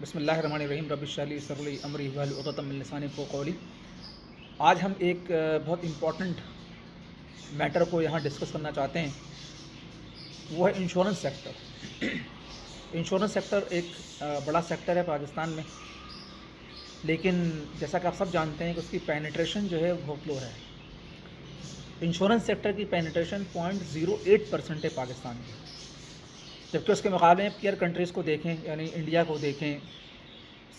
बिस्मिल्लाहिर्रहमानिर्रहीम रब्बिश्रह सदरी अमरी वहलुल उक़दतम मिन लिसानी यफ़क़हू क़ौली। आज हम एक बहुत इम्पॉर्टेंट मैटर को यहाँ डिस्कस करना चाहते हैं, वो है इंश्योरेंस सेक्टर। इंश्योरेंस सेक्टर एक बड़ा सेक्टर है पाकिस्तान में, लेकिन जैसा कि आप सब जानते हैं कि उसकी पेनिट्रेशन जो है बहुत लो है। इंश्योरेंस सेक्टर की पेनिट्रेशन 0.08% है पाकिस्तान की, जबकि उसके मुकाबले पीयर कंट्रीज़ को देखें, यानी इंडिया को देखें,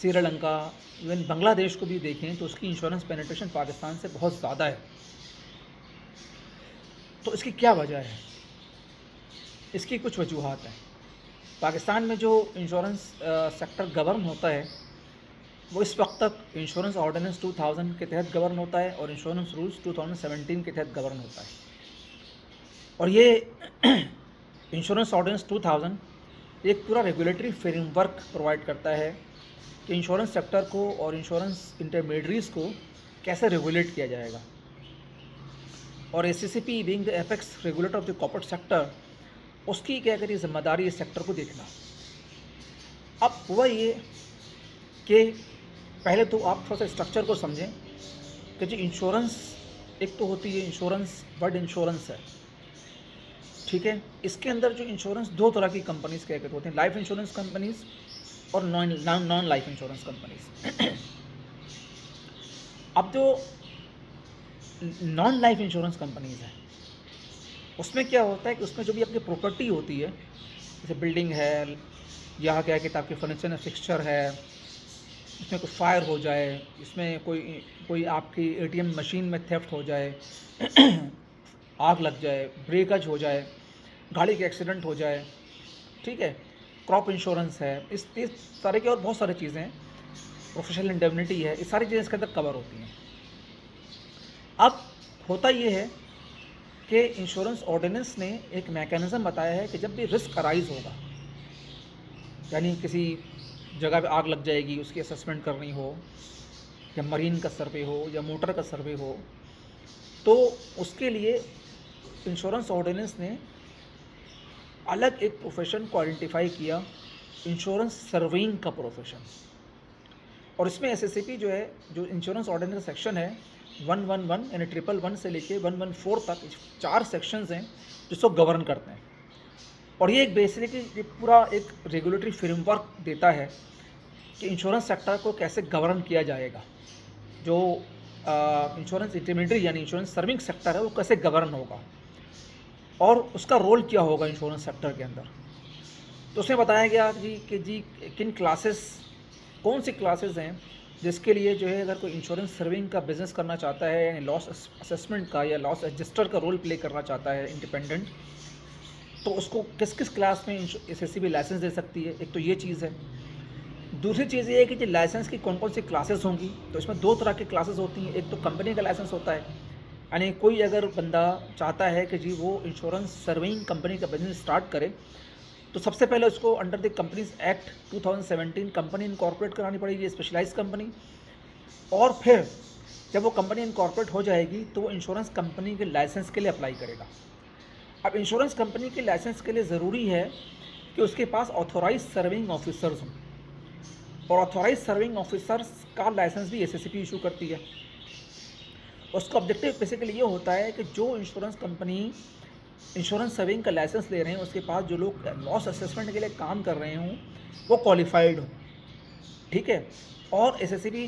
श्रीलंका, इवन बांग्लादेश को भी देखें तो उसकी इंश्योरेंस पेनिट्रेशन पाकिस्तान से बहुत ज़्यादा है। तो इसकी क्या वजह है? इसकी कुछ वजूहात हैं। पाकिस्तान में जो इंश्योरेंस सेक्टर गवर्न होता है वो इस वक्त तक इंश्योरेंस ऑर्डिनेंस 2000 के तहत गवर्न होता है और इंश्योरेंस रूल्स 2017 के तहत गवर्न होता है। और ये इंश्योरेंस ऑर्डिनेंस 2000 एक पूरा रेगुलेटरी फ्रेमवर्क प्रोवाइड करता है कि इंश्योरेंस सेक्टर को और इंश्योरेंस इंटरमीडियरीज़ को कैसे रेगुलेट किया जाएगा। और ACCP being the apex regulator of the corporate sector, उसकी क्या कहती है जिम्मेदारी इस सेक्टर को देखना। अब हुआ ये कि पहले तो आप थोड़ा सा स्ट्रक्चर को समझें कि जो इंश्योरेंस एक तो होती है इंश्योरेंस, वर्ड इंश्योरेंस है, ठीक है। इसके अंदर जो इंश्योरेंस दो तरह की कंपनीज़ क्या कहते होते हैं, लाइफ इंश्योरेंस कंपनीज़ और नॉन लाइफ इंश्योरेंस कंपनीज़। अब जो नॉन लाइफ इंश्योरेंस कंपनीज़ हैं उसमें क्या होता है कि उसमें जो भी आपकी प्रॉपर्टी होती है, जैसे बिल्डिंग है, यहाँ क्या है कि आपके फर्नीचर में फिक्सचर है, इसमें कोई फायर हो जाए, इसमें कोई आपकी एटीएम मशीन में थेफ्ट हो जाए, आग लग जाए, ब्रेकज हो जाए, गाड़ी का एक्सीडेंट हो जाए, ठीक है, क्रॉप इंश्योरेंस है, इस तरह की और बहुत सारी चीज़ें हैं, प्रोफेशनल इंडेमनिटी है, ये सारी चीज़ें इसके अंदर कवर होती हैं। अब होता ये है कि इंश्योरेंस ऑर्डिनेंस ने एक मैकेनिज़्म बताया है कि जब भी रिस्क अराइज होगा, यानी किसी जगह पे आग लग जाएगी, उसकी असेसमेंट करनी हो, या मरीन का सर्वे हो या मोटर का सर्वे हो, तो उसके लिए इंश्योरेंस ऑर्डिनेंस ने अलग एक प्रोफेशन को आइडेंटिफाई किया, इंश्योरेंस सर्वेइंग का प्रोफेशन। और इसमें एसएससीपी जो है, जो इंश्योरेंस ऑर्डिनेंस सेक्शन है 111 यानी 111 से लेके 114 तक 4 सेक्शंस हैं जिसको गवर्न करते हैं। और ये एक बेसिकली पूरा एक रेगुलेटरी फ्रेमवर्क देता है कि इंश्योरेंस सेक्टर को कैसे गवर्न किया जाएगा, जो इंश्योरेंस इंटरमीडियरी यानी इंश्योरेंस सर्विंग सेक्टर है वो कैसे गवर्न होगा और उसका रोल क्या होगा इंश्योरेंस सेक्टर के अंदर। तो उसमें बताया गया कि किन क्लासेस, कौन सी क्लासेस हैं जिसके लिए जो है अगर कोई इंश्योरेंस सर्विंग का बिज़नेस करना चाहता है, यानी लॉस असेसमेंट का या लॉस एडजस्टर का रोल प्ले करना चाहता है इंडिपेंडेंट, तो उसको किस किस क्लास में एसएससीबी लाइसेंस दे सकती है। एक तो ये चीज़ है। दूसरी चीज़ ये है कि जो लाइसेंस की कौन कौन सी क्लासेस होंगी, तो इसमें दो तरह की क्लासेस होती हैं। एक तो कंपनी का लाइसेंस होता है, यानी कोई अगर बंदा चाहता है कि जी वो इंश्योरेंस सर्विंग कंपनी का बिजनेस स्टार्ट करे, तो सबसे पहले उसको under the companies act 2017 company incorporate करानी पड़ेगी, स्पेशलाइज्ड कंपनी। और फिर जब वो कंपनी इनकॉर्पोरेट हो जाएगी तो वो इंश्योरेंस कंपनी के लाइसेंस के लिए अप्लाई करेगा। अब इंश्योरेंस कंपनी के लाइसेंस के लिए ज़रूरी है कि उसके पास ऑथोराइज सर्विंग ऑफिसर्स हों, और ऑथोराइज सर्विंग ऑफिसर्स का लाइसेंस भी एसएससीपी इशू करती है। उसका ऑब्जेक्टिव बेसिकली ये होता है कि जो इंश्योरेंस कंपनी इंश्योरेंस सर्विंग का लाइसेंस ले रहे हैं उसके पास जो लोग लॉस असेसमेंट के लिए काम कर रहे हों वो क्वालिफाइड हों, ठीक है। और एसएससीबी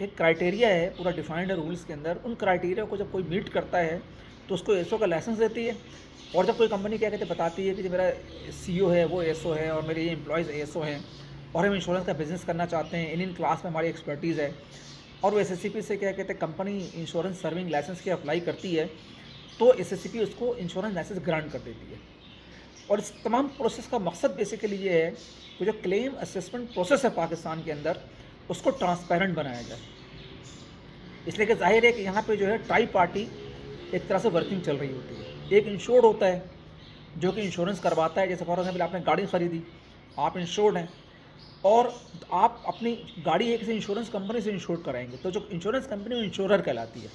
एक क्राइटेरिया है, पूरा डिफाइंड है रूल्स के अंदर। उन क्राइटेरिया को जब कोई मीट करता है तो उसको एसओ का लाइसेंस देती है। और जब कोई कंपनी क्या कहते बताती है कि जो मेरा सीईओ है वो एसओ है और मेरे ये एम्प्लॉयज़ एसओ हैं और हम इंश्योरेंस का बिज़नेस करना चाहते हैं, इन क्लास में हमारी एक्सपर्टीज़ है, और वो एसएससीपी से क्या कहते हैं कंपनी इंश्योरेंस सर्विंग लाइसेंस की अप्लाई करती है, तो एसएससीपी उसको इंश्योरेंस लाइसेंस ग्रांट कर देती है। और इस तमाम प्रोसेस का मकसद बेसिकली ये है कि जो क्लेम असेसमेंट प्रोसेस है पाकिस्तान के अंदर उसको ट्रांसपेरेंट बनाया जाए। इसलिए कि जाहिर है कि यहाँ पे जो है ट्राई पार्टी एक तरह से वर्किंग चल रही होती है। एक इंश्योर्ड होता है जो कि इंश्योरेंस करवाता है, जैसे फॉर एग्जाम्पल आपने गाड़ी ख़रीदी, आप इंश्योर्ड हैं और आप अपनी गाड़ी एक किसी इंश्योरेंस कंपनी से इंश्योर कराएंगे, तो जो इंश्योरेंस कंपनी वो इंश्योरर कहलाती है।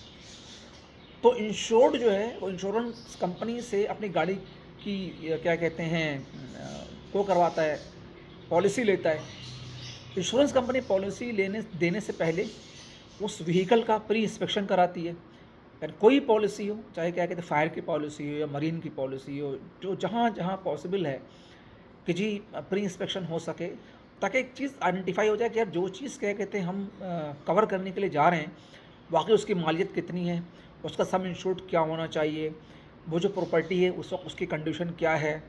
तो इंश्योर्ड जो है वो इंश्योरेंस कंपनी से अपनी गाड़ी की क्या कहते हैं को करवाता है, पॉलिसी लेता है। इंश्योरेंस कंपनी पॉलिसी लेने देने से पहले उस व्हीकल का प्री इंस्पेक्शन कराती है। यानी कोई पॉलिसी हो, चाहे क्या कहते हैं फायर की पॉलिसी हो या मरीन की पॉलिसी हो, जो जहाँ जहाँ पॉसिबल है कि जी प्री इंस्पेक्शन हो सके, ताकि एक चीज़ आइडेंटिफाई हो जाए कि यार जो चीज़ क्या कहते हैं हम कवर करने के लिए जा रहे हैं वाकई उसकी मालियत कितनी है, उसका सम इंश्योर्ड क्या होना चाहिए, वो जो प्रॉपर्टी है उस वक्त उसकी कंडीशन क्या है।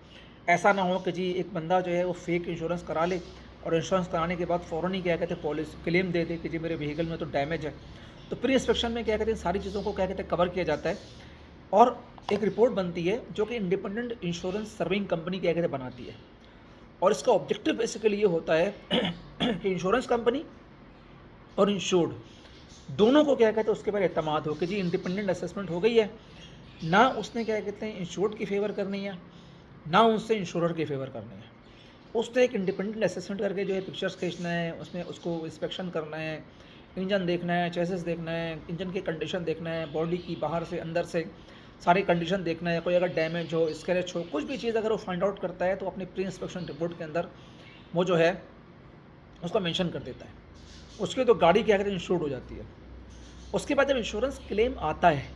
ऐसा ना हो कि जी एक बंदा जो है वो फेक इंश्योरेंस करा ले और इंश्योरेंस कराने के बाद फ़ौरन ही क्या कहते हैं पॉलिसी क्लेम दे दे कि जी मेरे व्हीकल में तो डैमेज है। तो प्री इंस्पेक्शन में क्या कहते हैं सारी चीज़ों को क्या कहते हैं कवर किया जाता है और एक रिपोर्ट बनती है जो कि इंडिपेंडेंट इंश्योरेंस सर्विंग कंपनी क्या कहते हैं बनाती है। और इसका ऑब्जेक्टिव बेसिकली ये होता है कि इंश्योरेंस कंपनी और इंश्योर्ड दोनों को क्या कहते हैं उसके पर एतमाद हो कि जी इंडिपेंडेंट असेसमेंट हो गई है, ना उसने क्या कहते हैं इंश्योर्ड की फेवर करनी है ना उससे इंश्योरर की फेवर करनी है। उसने एक इंडिपेंडेंट असेसमेंट करके जो है पिक्चर्स खींचना है, उसमें उसको इंस्पेक्शन करना है, इंजन देखना है, चेसिस देखना है, इंजन की कंडीशन देखना है, बॉडी की बाहर से अंदर से सारी कंडीशन देखना है, कोई अगर डैमेज हो स्क्रैच हो कुछ भी चीज़ अगर वो फाइंड आउट करता है तो अपनी प्री इंस्पेक्शन रिपोर्ट के अंदर वो जो है उसको मेंशन कर देता है। उसकी तो गाड़ी क्या कहते हैं इंश्योर्ड हो जाती है। उसके बाद जब इंश्योरेंस क्लेम आता है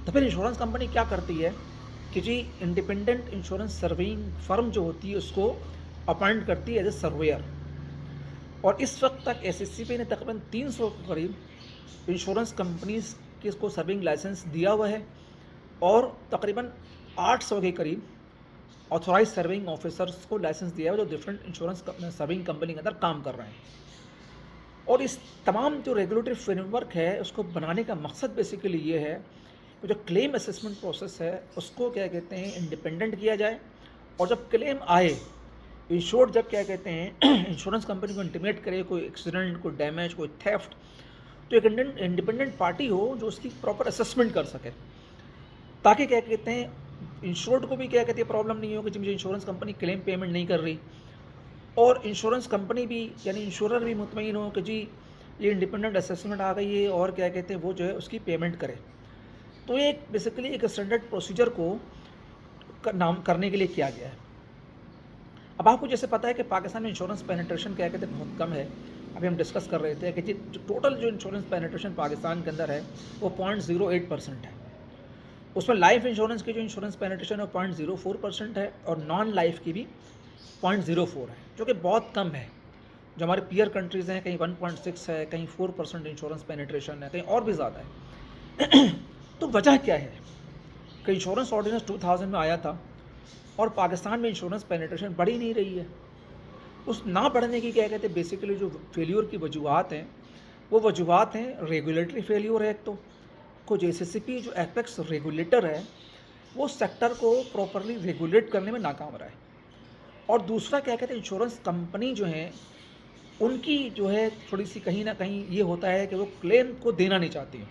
तो फिर इंश्योरेंस कंपनी क्या करती है कि जी इंडिपेंडेंट इंश्योरेंस सर्विंग फर्म जो होती है उसको अपॉइंट करती है एज ए सर्वेयर। और इस वक्त तक एसएससीपी ने तकरीबन 300 के करीब इंश्योरेंस कंपनीज के इसको सर्विंग लाइसेंस दिया हुआ है और तकरीबन 800 के करीब ऑथोराइज सर्विंग ऑफिसर्स को लाइसेंस दिया है जो डिफरेंट इंश्योरेंस सर्विंग कंपनी के अंदर काम कर रहे हैं। और इस तमाम जो रेगुलेटरी फ्रेमवर्क है उसको बनाने का मकसद बेसिकली ये है कि जो क्लेम असेसमेंट प्रोसेस है उसको क्या कहते हैं इंडिपेंडेंट किया जाए और जब क्लेम आए इंश्योर्ड जब क्या कहते हैं इंश्योरेंस कंपनी को इंटीमेट करे कोई एक्सीडेंट, कोई डैमेज, कोई थेफ्ट, तो एक इंडिपेंडेंट पार्टी हो जो उसकी प्रॉपर असेसमेंट कर सके, ताकि क्या कहते हैं इंश्योर्ड को भी क्या कहते हैं प्रॉब्लम नहीं हो कि मुझे इंश्योरेंस कंपनी क्लेम पेमेंट नहीं कर रही और इंश्योरेंस कंपनी भी यानी इंश्योरर भी मुतमईन हो कि जी ये इंडिपेंडेंट असेसमेंट आ गई है और क्या कहते हैं वो जो है उसकी पेमेंट करे। तो ये बेसिकली एक स्टैंडर्ड प्रोसीजर को नाम करने के लिए किया गया है। अब आपको जैसे पता है कि पाकिस्तान में इंश्योरेंस पेनिट्रेशन क्या कहते हैं बहुत कम है। अभी हम डिस्कस कर रहे थे कि जी टोटल जो इंश्योरेंस पेनिट्रेशन पाकिस्तान के अंदर है वो 0.08% है। उसमें लाइफ इंश्योरेंस की जो इंश्योरेंस पेनिट्रेशन है 0.04% है और नॉन लाइफ की भी 0.04 है, जो कि बहुत कम है। जो हमारे पीयर कंट्रीज़ हैं कहीं 1.6 है, कहीं 4% इंश्योरेंस पेनिट्रेशन है, कहीं और भी ज़्यादा है। तो वजह क्या है कि इंश्योरेंस ऑर्डिनेंस 2000 में आया था और पाकिस्तान में इंश्योरेंस पेनिट्रेशन बढ़ ही नहीं रही है। उस ना बढ़ने की क्या कहते हैं बेसिकली जो फेल्योर की वजूहत हैं वो वजूहत हैं रेगुलेटरी फेल्योर है। एक तो कुछ एसएससीपी जो एपेक्स रेगुलेटर है वो सेक्टर को प्रॉपरली रेगुलेट करने में नाकाम रहा है और दूसरा क्या कहते हैं इंश्योरेंस कंपनी जो है उनकी जो है थोड़ी सी कहीं ना कहीं ये होता है कि वो क्लेम को देना नहीं चाहती हैं।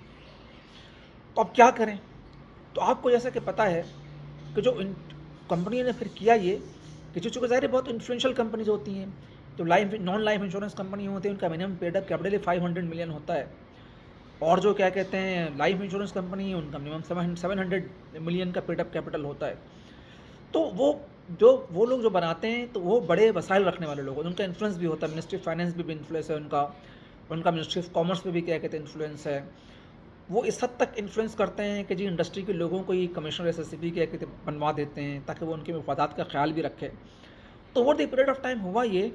तो अब क्या करें? तो आपको जैसा कि पता है कि जो कंपनी ने फिर किया ये कि जो चूँकि ज़ाहिर बहुत इन्फ्लुएंशियल कंपनीज होती हैं, तो life non life insurance company होती है उनका minimum paid up capital 500 million होता है और जो क्या कहते हैं लाइफ इंश्योरेंस कंपनी है उनका मिनिमम 700 मिलियन का पेड अप कैपिटल होता है। तो वो लोग जो बनाते हैं तो वो बड़े वसाइल रखने वाले लोग, उनका इन्फ्लुएंस भी होता है। मिनिस्ट्री ऑफ फाइनेंस भी इन्फ्लुएंस है उनका मिनिस्ट्री ऑफ कॉमर्स पे भी क्या कहते हैं इन्फ्लुएंस है। वो इस हद तक इन्फ्लुएंस करते हैं कि जी इंडस्ट्री के लोगों को ही कमिश्नर एसएससीपी क्या कहते हैं बनवा देते हैं ताकि वो उनके मफादात का ख्याल भी रखें। तो over the period of time हुआ ये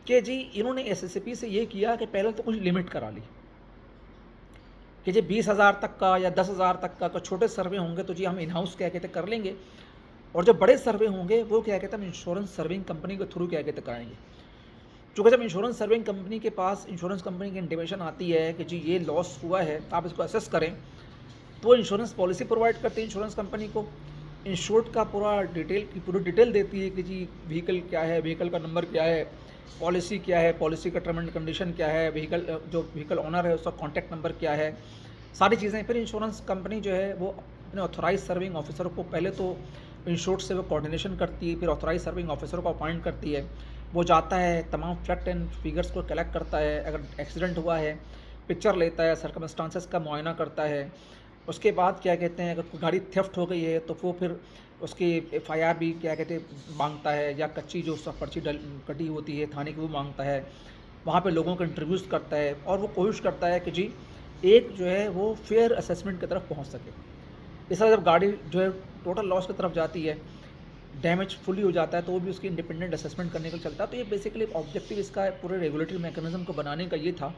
कि जी इन्होंने एसएससीपी से ये किया कि पहले तो कुछ लिमिट करा ली कि जी 20,000 तक का या 10,000 तक का छोटे सर्वे होंगे तो जी हम इन हाउस क्या कहते कर लेंगे और जो बड़े सर्वे होंगे वो क्या कहते हैं हम इंश्योरेंस सर्विंग कंपनी के थ्रू क्या कहते कराएंगे। चूँकि जब इंश्योरेंस सर्विंग कंपनी के पास इंश्योरेंस कंपनी की इंटीमेशन आती है कि जी ये लॉस हुआ है आप इसको असेस करें, तो वो इंश्योरेंस पॉलिसी प्रोवाइड करती है इंश्योरेंस कंपनी को। इंश्योर्ड का पूरी डिटेल देती है कि जी व्हीकल क्या है, व्हीकल का नंबर क्या है, पॉलिसी क्या है, पॉलिसी का टर्म एंड कंडीशन क्या है, व्हीकल ओनर है उसका कॉन्टैक्ट नंबर क्या है, सारी चीज़ें। फिर इंश्योरेंस कंपनी जो है वो अपने ऑथोराइज सर्विंग ऑफिसर को पहले तो इंश्योर्ड से वो कोऑर्डिनेशन करती है, फिर ऑथोराइज सर्विंग ऑफिसर को अपॉइंट करती है। वो जाता है तमाम फैक्ट एंड फिगर्स को कलेक्ट करता है, अगर एक्सीडेंट हुआ है पिक्चर लेता है, सर्कमस्टांसेस का मुआयना करता है। उसके बाद क्या कहते हैं अगर कोई गाड़ी थेफ्ट हो गई है तो वो फिर उसकी एफआईआर भी क्या कहते हैं मांगता है, या कच्ची जो उसका पर्ची कटी होती है थाने की वो मांगता है। वहाँ पे लोगों को इंटरव्यूज़ करता है और वो कोशिश करता है कि जी एक जो है वो फेयर असेसमेंट की तरफ पहुँच सके। इस तरह जब गाड़ी जो है टोटल लॉस की तरफ जाती है, डैमेज फुली हो जाता है, तो वो भी उसकी इंडिपेंडेंट असेसमेंट करने को चलता है। तो ये बेसिकली ऑब्जेक्टिव इसका पूरे रेगुलेटरी मैकेनिज्म को बनाने का ये था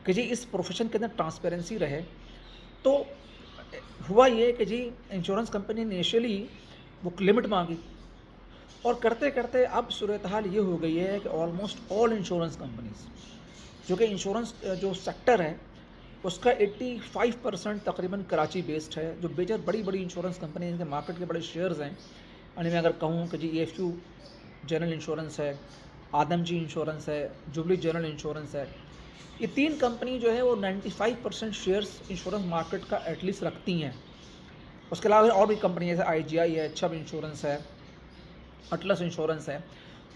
कि जी इस प्रोफेशन के अंदर ट्रांसपेरेंसी रहे। तो हुआ ये कि जी इंश्योरेंस कंपनी ने इनिशियली वो लिमिट मांगी और करते करते अब सूरत हाल ये हो गई है कि ऑलमोस्ट ऑल इंश्योरेंस कंपनीज, जो कि इंश्योरेंस जो सेक्टर है उसका 85% तकरीबन कराची बेस्ड है। जो मेजर बड़ी बड़ी इंश्योरेंस कंपनी जिनके मार्केट के बड़े शेयर्स हैं, यानी मैं अगर कहूँ कि जी AFU जनरल इंश्योरेंस है, आदमजी इंश्योरेंस है, जुबली जनरल इंश्योरेंस है, ये 3 कंपनी जो है वो 95% शेयर्स इंश्योरेंस मार्केट का एटलीस्ट रखती हैं। उसके अलावा और भी कंपनी जैसे IGI है, छब इंश्योरेंस है, अटलस इंश्योरेंस है।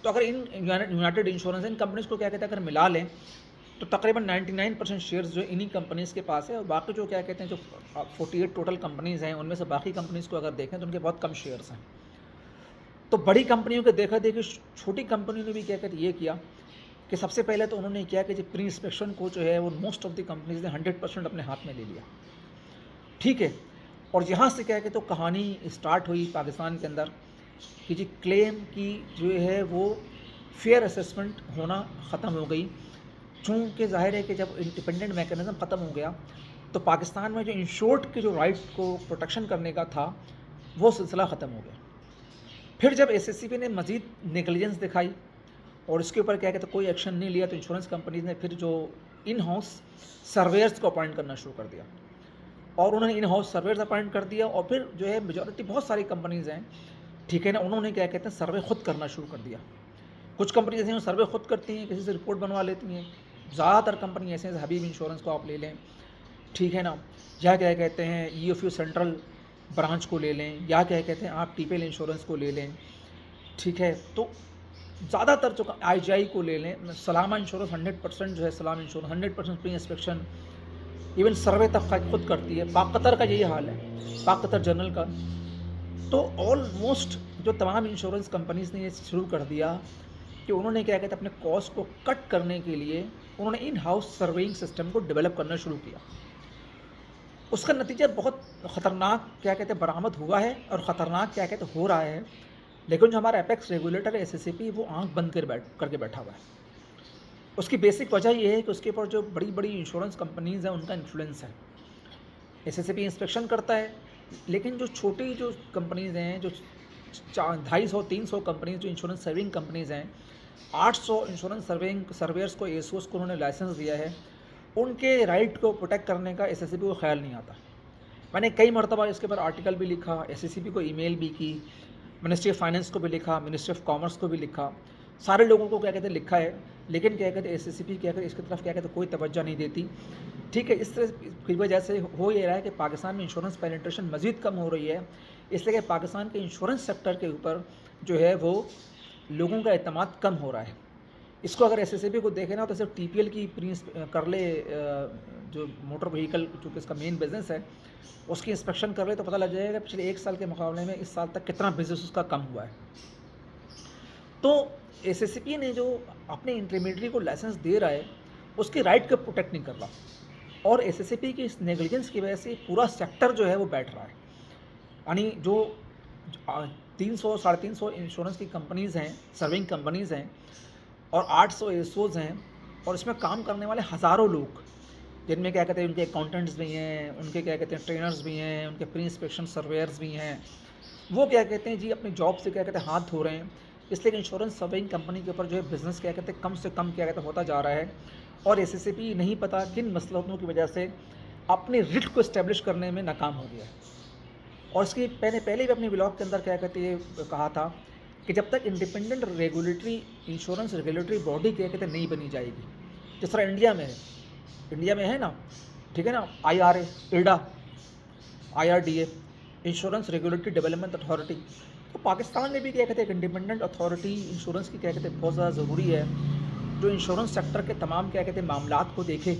तो अगर in United insurance in companies को क्या कहते हैं अगर मिला लें तो तकरीबन 99% शेयर्स जो इन्हीं कंपनीज़ के पास है, और बाकी जो क्या कहते हैं जो 48 टोटल कंपनीज़ हैं उनमें से बाकी कंपनीज़ को अगर देखें तो उनके बहुत कम शेयर्स हैं। तो बड़ी कंपनियों के देखा देखी छोटी कंपनियों ने भी क्या कहते ये किया कि सबसे पहले तो उन्होंने किया कि जो प्री इंस्पेक्शन को जो है वो मोस्ट ऑफ द कंपनीज ने 100% अपने हाथ में ले लिया, ठीक है। और यहाँ से क्या कहते तो कहानी स्टार्ट हुई पाकिस्तान के अंदर कि जी क्लेम की जो है वो फेयर असेसमेंट होना ख़त्म हो गई। चूँकि ज़ाहिर है कि जब इंडिपेंडेंट मैकेनिज़्म ख़त्म हो गया तो पाकिस्तान में जो इंश्योर्ड के जो राइट को प्रोटेक्शन करने का था वो सिलसिला ख़त्म हो गया। फिर जब SSCP ने मज़ीद नेग्लिजेंस दिखाई और इसके ऊपर क्या कहते कोई एक्शन नहीं लिया, तो इंश्योरेंस कंपनीज ने फिर जो इन हाउस सर्वेयर्स को अपॉइंट करना शुरू कर दिया और उन्होंने इन हाउस सर्वेयर्स अपॉइंट कर दिया। और फिर जो है मेजॉरिटी बहुत सारी कंपनीज हैं, ठीक है ना, उन्होंने क्या कहते हैं सर्वे खुद करना शुरू कर दिया। कुछ कंपनीज ऐसी हैं सर्वे खुद करती हैं, किसी से रिपोर्ट बनवा लेती हैं। ज़्यादातर कंपनी ऐसे हैं, हबीब इंश्योरेंस को आप ले लें, ठीक है ना, या क्या कहते हैं EFU सेंट्रल ब्रांच को ले लें, या क्या कहते हैं आप TPL इंश्योरेंस को ले लें, ठीक है। तो ज़्यादातर जो IGI को ले लें, सलामा इंश्योरेंस 100% जो है सलाम इंश्योरेंस 100% प्री इंस्पेक्शन इवन सर्वे तक खुद करती है। पाक कतर का यही हाल है, पाक कतर जनरल का। तो ऑलमोस्ट जो तमाम इंश्योरेंस कंपनीज ने ये शुरू कर दिया कि उन्होंने क्या कहते हैं अपने कॉस्ट को कट करने के लिए उन्होंने इन हाउस सर्वेइंग सिस्टम को डेवलप करना शुरू किया। उसका नतीजा बहुत ख़तरनाक क्या कहते हैं बरामद हुआ है और ख़तरनाक क्या कहते हो रहा है। लेकिन जो हमारा एपेक्स रेगुलेटर है SSCP वो आंख बंद करके बैठा हुआ है। उसकी बेसिक वजह ये है कि उसके ऊपर जो बड़ी बड़ी इंश्योरेंस कंपनीज़ हैं उनका इन्फ्लुएंस है। SSCP इंस्पेक्शन करता है, लेकिन जो छोटी जो कंपनीज़ हैं, जो 250-300 कंपनीज जो इंश्योरेंस सर्विंग कंपनीज़ हैं, 800 इंश्योरेंस सर्वेयर्स को ASOs को उन्होंने लाइसेंस दिया है, उनके राइट को प्रोटेक्ट करने का SSCP को ख्याल नहीं आता। मैंने कई मरतबा इसके ऊपर आर्टिकल भी लिखा, SSCP को ईमेल भी की, मिनिस्ट्री ऑफ फाइनेंस को भी लिखा, मिनिस्ट्री ऑफ कॉमर्स को भी लिखा, सारे लोगों को क्या कहते हैं लिखा है, लेकिन क्या कहते हैं SSCP क्या कहते इसकी तरफ क्या कहते कोई तवज्जो नहीं देती, ठीक है। इस तरह की वजह से हो ये रहा है कि पाकिस्तान में इंश्योरेंस पेनिट्रेशन मज़ीद कम हो रही है, इसलिए कि पाकिस्तान के इंश्योरेंस सेक्टर के ऊपर जो है वो लोगों का एतमाद कम हो रहा है। इसको अगर SSCP को देखें ना तो सिर्फ TPL की कर ले, जो मोटर व्हीकल चूँकि इसका मेन बिज़नेस है उसकी इंस्पेक्शन कर ले तो पता लग जाएगा पिछले 1 साल के मुकाबले में इस साल तक कितना बिज़नेस उसका कम हुआ है। तो SSCP ने जो अपने इंटरमीडिएटरी को लाइसेंस दे रहा है उसके राइट को प्रोटेक्ट नहीं कर रहा, और SSCP की इस नेग्लिजेंस की वजह से पूरा सेक्टर जो है वो बैठ रहा है। यानी जो 300-350 इंश्योरेंस की कंपनीज़ हैं, सर्विंग कंपनीज़ हैं, और 800 ASOs हैं, और इसमें काम करने वाले हज़ारों लोग, जिनमें क्या कहते हैं उनके अकाउंटेंट्स भी हैं, उनके क्या कहते हैं ट्रेनर्स भी हैं, उनके प्री इंस्पेक्शन सर्वेयर्स भी हैं। वो क्या कहते हैं जी अपनी जॉब से क्या कहते हैं हाथ धो रहे हैं, इसलिए इंश्योरेंस सर्विंग कंपनी के ऊपर जो है बिज़नेस क्या कहते हैं कम से कम क्या कहते हैं होता जा रहा है। और SSCP नहीं पता किन मसलों की वजह से अपने रिट को इस्टेब्लिश करने में नाकाम हो गया है। और इसकी मैंने पहले भी अपने ब्लॉग के अंदर क्या कहते हैं कहा था कि जब तक independent regulatory insurance regulatory body क्या कहते हैं नहीं बनी जाएगी, जिस तरह इंडिया में है ना, ठीक है ना, IRA, IRDA, IRDA, insurance regulatory development authority. तो पाकिस्तान में भी क्या कहते हैं इंडिपेंडेंट अथॉरिटी इंश्योरेंस की क्या कहते हैं बहुत ज़्यादा ज़रूरी है, जो इंश्योरेंस सेक्टर के तमाम क्या कहते हैं मामलात को देखे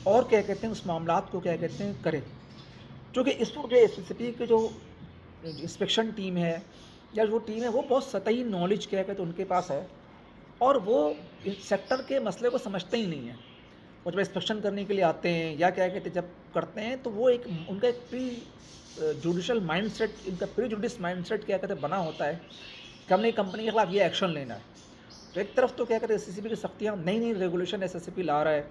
और क्या कहते हैं उस मामलात को क्या कहते हैं करे। क्योंकि इस वक्त जो SSCP की जो इंस्पेक्शन टीम है या जो टीम है वो बहुत सतही नॉलेज क्या कहते हैं उनके पास है, और वो इस सेक्टर के मसले को समझते ही नहीं हैं। वो जब इंस्पेक्शन करने के लिए आते हैं या क्या कहते हैं जब करते हैं, तो वो एक उनका एक प्री जुडिशल माइंडसेट, इनका प्री जुडिस माइंडसेट क्या कहते हैं बना होता है कि हमने कंपनी के खिलाफ ये एक्शन लेना है। तो एक तरफ तो क्या कहते हैं एसएससीपी की सख्तियाँ, नई नई रेगुलेशन एसएससीपी ला रहा है,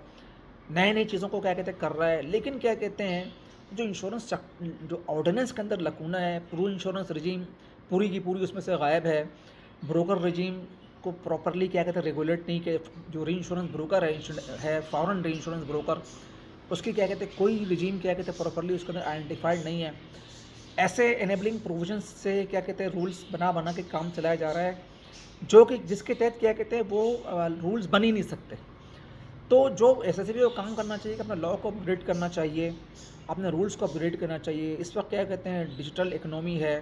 नए नई चीज़ों को क्या कहते हैं कर रहा है, लेकिन क्या कहते हैं जो इंश्योरेंस जो ऑर्डिनेंस के अंदर लकूना है, प्रू इंश्योरेंस रिजीम पूरी की पूरी उसमें से गायब है। ब्रोकर रिजीम को प्रॉपरली क्या कहते हैं रेगुलेट नहीं किया। जो री इंश्योरेंस ब्रोकर है फॉरेन री इंश्योरेंस ब्रोकर, उसकी क्या कहते हैं कोई रिजीम क्या कहते हैं प्रॉपरली उसके अंदर आइडेंटिफाइड नहीं है। ऐसे एनेबलिंग प्रोविजंस से क्या कहते हैं रूल्स बना बना के काम चलाया जा रहा है, जो कि जिसके तहत क्या कहते हैं वो रूल्स बन ही नहीं सकते। तो जो एसएससीबी को काम करना चाहिए कि अपने लॉ को अपग्रेड करना चाहिए, अपने रूल्स को अपग्रेड करना चाहिए। इस वक्त क्या कहते हैं डिजिटल इकनॉमी है,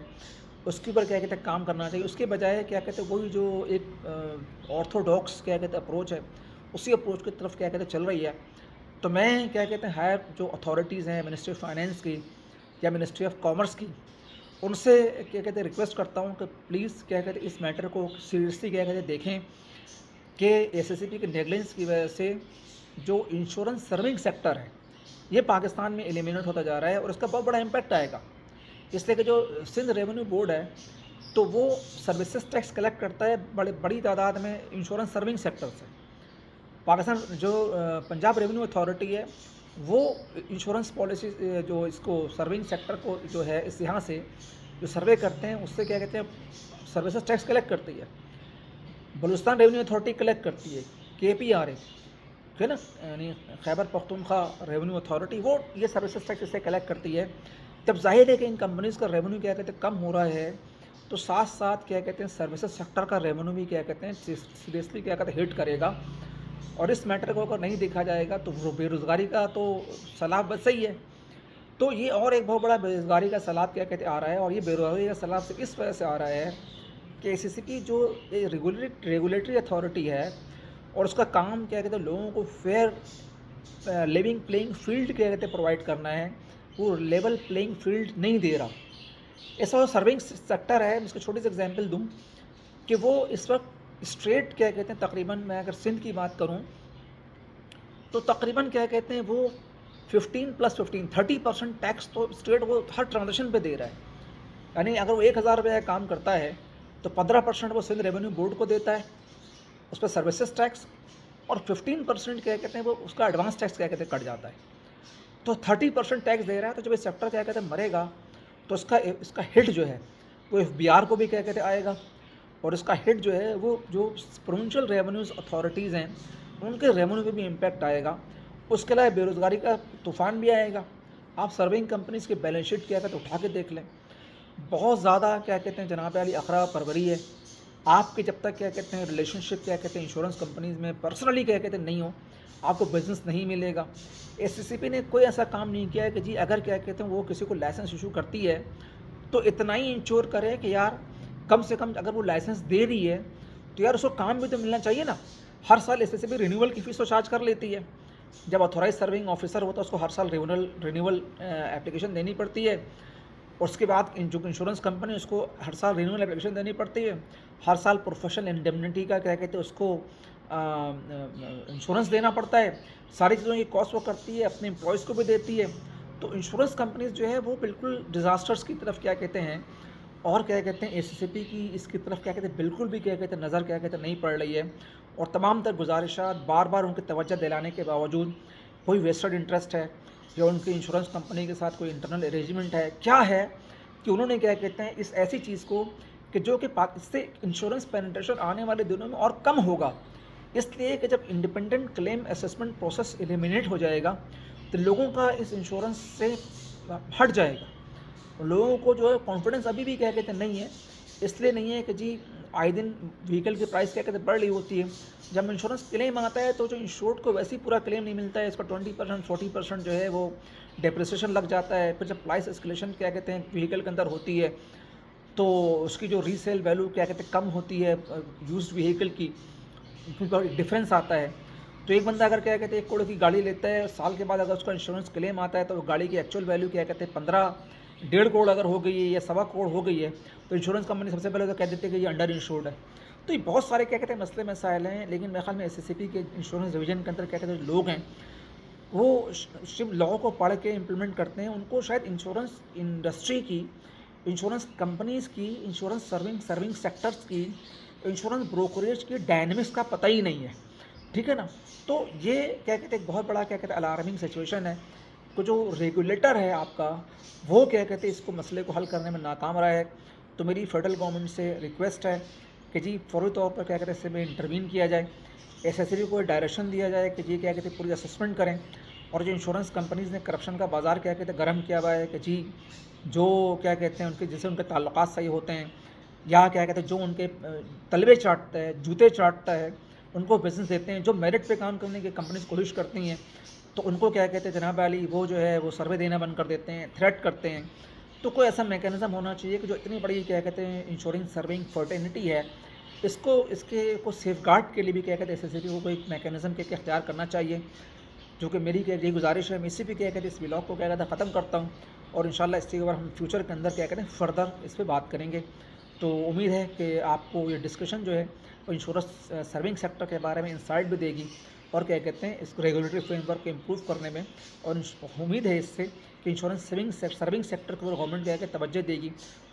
उसके ऊपर क्या कहते हैं काम करना चाहिए। उसके बजाय क्या कहते हैं वही जो एक ऑर्थोडॉक्स क्या कहते हैं अप्रोच है, उसी अप्रोच की तरफ क्या कहते हैं चल रही है। तो मैं क्या कहते हैं हायर जो अथॉरिटीज़ हैं मिनिस्ट्री ऑफ फाइनेंस की या मिनिस्ट्री ऑफ कॉमर्स की, उनसे क्या कहते हैं रिक्वेस्ट करता हूँ कि प्लीज़ क्या कहते हैं इस मैटर को सीरियसली क्या कहते हैं देखें कि एसएससीपी के नेगलेंस की वजह से जो इंश्योरेंस सर्विंग सेक्टर है ये पाकिस्तान में एलिमिनेट होता जा रहा है, और इसका बहुत बड़ा इम्पैक्ट आएगा। इसलिए कि जो सिंध रेवेन्यू बोर्ड है तो वो सर्विसेज टैक्स कलेक्ट करता है बड़ी तादाद में इंश्योरेंस सर्विंग सेक्टर से। पाकिस्तान जो पंजाब रेवेन्यू अथॉरिटी है वो इंश्योरेंस पॉलिसी जो इसको सर्विंग सेक्टर को जो है इस यहाँ से जो सर्वे करते हैं उससे क्या कहते हैं सर्विसेज टैक्स कलेक्ट करती है। बलूचिस्तान रेवेन्यू अथॉरिटी कलेक्ट करती है, KPRA है ना, यानी खैबर पख्तूनख्वा रेवेन्यू अथॉरिटी, वो ये सर्विसेज टैक्स इससे कलेक्ट करती है। जब जाहिर है कि इन कंपनीज़ का रेवेन्यू क्या कहते हैं कम हो रहा है, तो साथ साथ क्या कहते हैं सर्विसेज सेक्टर का रेवेन्यू भी क्या कहते हैं सीरियसली क्या कहते हैं हिट करेगा। और इस मैटर को अगर नहीं देखा जाएगा तो बेरोज़गारी का तो सैलाब बस सही है। तो ये और एक बहुत बड़ा बेरोज़गारी का सैलाब क्या कहते हैं आ रहा है, और ये बेरोज़गारी का सैलाब से इस वजह से आ रहा है कि एसएससीपी जो रेगुलेटरी अथॉरिटी है और उसका काम क्या कहते हैं लोगों को फेयर लिविंग प्लेइंग फील्ड क्या कहते हैं प्रोवाइड करना है, वो लेवल प्लेइंग फील्ड नहीं दे रहा। ऐसा सर्विंग सेक्टर है, मैं इसको छोटी सी एग्जांपल दूं कि वो इस वक्त स्ट्रेट क्या कहते हैं तकरीबन, मैं अगर सिंध की बात करूं तो तकरीबन क्या कहते हैं वो 15+15 30% टैक्स तो स्टेट वो हर ट्रांजेक्शन पे दे रहा है। यानी अगर वो 1000 रुपये का काम करता है तो 15% वो सिंध रेवेन्यू बोर्ड को देता है उस पर सर्विसेज टैक्स, और 15% क्या कहते हैं वो उसका एडवांस टैक्स क्या कहते हैं कट जाता है। तो 30% टैक्स दे रहा है। तो जब ये सेक्टर क्या कहते हैं मरेगा तो इसका हिट जो है वो FBR को भी क्या कहते हैं आएगा, और इसका हिट जो है वो जो प्रोविंशियल रेवेन्यूज़ अथॉरिटीज़ हैं उनके रेवेन्यू पे भी इम्पैक्ट आएगा। उसके अलावा बेरोज़गारी का तूफ़ान भी आएगा। आप सर्विंग कंपनीज़ के बैलेंस शीट क्या कहते हैं उठा के देख लें, बहुत ज़्यादा क्या कहते हैं जनाब अली अखरा परवरी है। आपके जब तक क्या कहते हैं रिलेशनशिप क्या कहते हैं इंश्योरेंस कंपनीज़ में पर्सनली क्या कहते हैं नहीं हो, आपको बिज़नेस नहीं मिलेगा। एसएससीपी ने कोई ऐसा काम नहीं किया है कि जी अगर क्या कहते हैं वो किसी को लाइसेंस इशू करती है तो इतना ही इंश्योर करे कि यार कम से कम अगर वो लाइसेंस दे रही है तो यार उसको काम भी तो मिलना चाहिए ना। हर साल एसएससीपी रिन्यूअल की फ़ीस तो चार्ज कर लेती है। जब ऑथोराइज सर्विंग ऑफिसर होता है उसको हर साल रिन्यूअल एप्लीकेशन देनी पड़ती है, और उसके बाद जो इंश्योरेंस कंपनी उसको हर साल रिन्यूअल एप्लीकेशन देनी पड़ती है। हर साल प्रोफेशनल इंडेमनिटी का क्या कहते हैं उसको इंश्योरेंस देना पड़ता है। सारी चीज़ों की कॉस्ट वो करती है, अपने एम्प्लॉयज़ को भी देती है। तो इंश्योरेंस कंपनीज जो है वो बिल्कुल डिज़ास्टर्स की तरफ क्या कहते हैं, और क्या कहते हैं एसएससीपी की इसकी तरफ क्या कहते हैं बिल्कुल भी क्या कहते हैं नज़र क्या कहते हैं नहीं पड़ रही है। और तमाम तर गुजारिशात बार बार उनकी तवज्जो दिलाने के बावजूद कोई वेस्टेड इंटरेस्ट है या उनकी इंश्योरेंस कंपनी के साथ कोई इंटरनल अरेंजमेंट है, क्या है कि उन्होंने क्या कहते हैं इस ऐसी चीज़ को कि जो कि इससे इंश्योरेंस पेनिट्रेशन आने वाले दिनों में और कम होगा, इसलिए कि जब independent claim assessment process eliminate हो जाएगा तो लोगों का इस इंश्योरेंस से हट जाएगा। लोगों को जो है कॉन्फिडेंस अभी भी क्या कहते हैं नहीं है, इसलिए नहीं है कि जी आए दिन व्हीकल की प्राइस क्या कहते हैं बढ़ रही होती है। जब इंश्योरेंस क्लेम आता है तो जो इंश्योर्ड को वैसे ही पूरा क्लेम नहीं मिलता है, इसका 20% 40% जो है वो डेप्रिसिएशन लग जाता है। फिर जब प्राइस एस्केलेशन क्या कहते हैं व्हीकल के अंदर होती है तो उसकी जो रीसेल वैल्यू क्या कहते हैं कम होती है यूज्ड व्हीकल की, डिफरेंस आता है। तो एक बंदा अगर क्या कहते हैं 1 करोड़ की गाड़ी लेता है, साल के बाद अगर उसका इंश्योरेंस क्लेम आता है तो वो गाड़ी की एक्चुअल वैल्यू क्या कहते हैं 15-1.5 करोड़ अगर हो गई है या 1.25 करोड़ हो गई है, तो इंश्योरेंस कंपनी सबसे पहले तो कह देती है कि ये अंडर इंश्योर्ड है। तो ये बहुत सारे क्या कहते हैं मसले मसाइल हैं, लेकिन मेरे ख्याल में एसएससीपी के इंश्योरेंस डिवीज़न के अंदर क्या कहते हैं जो लोग हैं, वो सिर्फ लॉ को पढ़ के इम्प्लीमेंट करते हैं। उनको शायद इंश्योरेंस इंडस्ट्री की, इंश्योरेंस कंपनीज़ की, इंश्योरेंस सर्विंग सर्विंग सेक्टर्स की, इंश्योरेंस ब्रोकरेज की डायनेमिक्स का पता ही नहीं है, ठीक है ना? तो ये क्या कहते हैं एक बहुत बड़ा क्या कहते हैं अलार्मिंग सिचुएशन है कि जो रेगुलेटर है आपका, वो क्या कहते हैं इसको मसले को हल करने में नाकाम रहा है। तो मेरी फेडरल गवर्नमेंट से रिक्वेस्ट है कि जी फ़ौरी तौर पर क्या कहते हैं इसमें इंटरवीन किया जाए, एसएससी को डायरेक्शन दिया जाए कि जी क्या कहते हैं पूरी असेसमेंट करें। और जो इंश्योरेंस कंपनीज़ ने करप्शन का बाज़ार क्या कहते हैं गर्म किया हुआ है कि जी जो क्या कहते हैं उनके जिससे उनके ताल्लुकात सही होते हैं, या क्या कहते हैं जो उनके तलवे चाटता है, जूते चाटता है, उनको बिज़नेस देते हैं। जो मेरिट पे काम करने की कंपनीज़ कोशिश करती हैं, तो उनको क्या कहते हैं जनाब वाली वो जो है वो सर्वे देना बंद कर देते हैं, थ्रेट करते हैं। तो कोई ऐसा मैकेनिज़्म होना चाहिए कि जो इतनी बड़ी क्या कहते हैं इंश्योरेंस सर्विंग फर्टेनिटी है, इसको इसके को सेफगार्ड के लिए भी क्या कहते हैं एसएससी को कोई मैकेनिज़्म के इख्तियार करना चाहिए। जो कि मेरी क्या ये गुजारिश है, मैं इसी पे क्या कहते हैं इस व्लॉग को क्या कहते हैं ख़त्म करता हूँ, और इंशाल्लाह इसके ऊपर हम फ्यूचर के अंदर क्या कहते हैं फर्दर इस पे बात करेंगे। तो उम्मीद है कि आपको ये डिस्कशन जो है वो इंश्योरेंस सर्विंग सेक्टर के बारे में इंसाइट भी देगी, और क्या कहते हैं इसको रेगुलेटरी फ्रेमवर्क को इम्प्रूव करने में, और उम्मीद है इससे कि इंश्योरेंस सर्विंग सेक्टर को गवर्नमेंट क्या है तवज्जो देगी,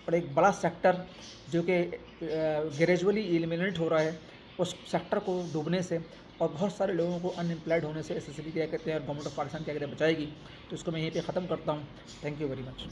और एक बड़ा सेक्टर जो कि ग्रेजुअली एलिमिनेट हो रहा है उस सेक्टर को डूबने से, और बहुत सारे लोगों को अनएम्प्लॉयड होने से एसएससी क्या कहते हैं और गवर्नमेंट ऑफ पाकिस्तान क्या कहते हैं बचाएगी। तो इसको मैं यहीं पे ख़त्म करता हूँ। Thank you very much.